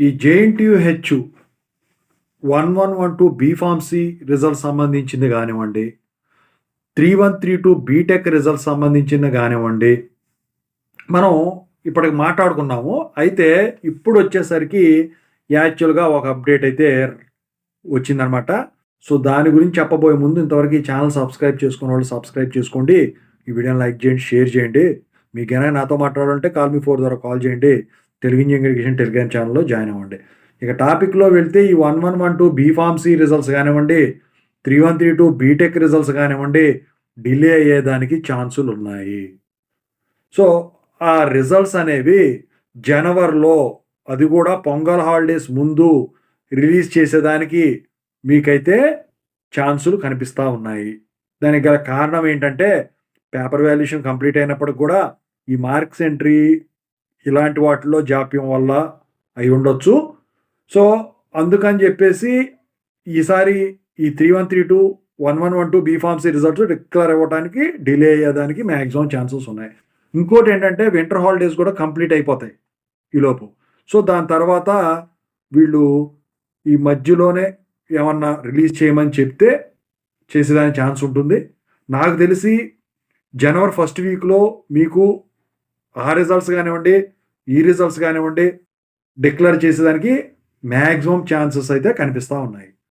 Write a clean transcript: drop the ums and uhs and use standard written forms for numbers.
ఈ JNTUH 1112 B Pharmacy result సంబంధించింది కానివ్వండి, 3132 బీటెక్ రిజల్ట్ సంబంధించింది కానివ్వండి, మనం ఇప్పటికి మాట్లాడుకున్నాము. అయితే ఇప్పుడు వచ్చేసరికి యాక్చువల్గా ఒక అప్డేట్ అయితే వచ్చిందనమాట. సో దాని గురించి చెప్పబోయే ముందు ఇంతవరకు ఈ ఛానల్ సబ్స్క్రైబ్ చేసుకున్న వాళ్ళు సబ్స్క్రైబ్ చేసుకోండి. ఈ వీడియోని లైక్ చేయండి, షేర్ చేయండి. మీకు ఏమైనా నాతో మాట్లాడాలంటే కాల్ మీ 4 ద్వారా కాల్ చేయండి. తెలుగు ఇంజనీరింగ్ ఎడ్యుకేషన్ టెలిగ్రామ్ ఛానల్లో జాయిన్ అవ్వండి. ఇక టాపిక్లో వెళ్తే ఈ 1112 బీఫార్మసీ రిజల్ట్స్ కానివ్వండి, 3132 బీటెక్ రిజల్ట్స్ కానివ్వండి, డిలే అయ్యేదానికి ఛాన్సులు ఉన్నాయి. సో ఆ రిజల్ట్స్ అనేవి జనవరిలో, అది కూడా పొంగల్ హాలిడేస్ ముందు రిలీజ్ చేసేదానికి మీకైతే ఛాన్సులు కనిపిస్తూ ఉన్నాయి. దానికి గల కారణం ఏంటంటే పేపర్ వాల్యుయేషన్ కంప్లీట్ అయినప్పటికి కూడా ఈ మార్క్స్ ఎంట్రీ ఇలాంటి వాటిల్లో జాప్యం వల్ల అయి ఉండొచ్చు. సో అందుకని చెప్పేసి ఈసారి ఈ 3132 1112 బీఫార్మసీ రిజల్ట్స్ డిక్లేర్ అవ్వడానికి డిలే అయ్యేదానికి మ్యాక్సిమం ఛాన్సెస్ ఉన్నాయి. ఇంకోటి ఏంటంటే వింటర్ హాలిడేస్ కూడా కంప్లీట్ అయిపోతాయి ఈలోపు. సో దాని తర్వాత వీళ్ళు ఈ మధ్యలోనే ఏమన్నా రిలీజ్ చేయమని చెప్తే చేసేదానికి ఛాన్స్ ఉంటుంది. నాకు తెలిసి జనవరి ఫస్ట్ వీక్లో మీకు ఆ రిజల్ట్స్ కానివ్వండి, ఈ రిజల్ట్స్ కానివ్వండి డిక్లేర్ చేసేదానికి మ్యాక్సిమం ఛాన్సెస్ అయితే కనిపిస్తూ ఉన్నాయి.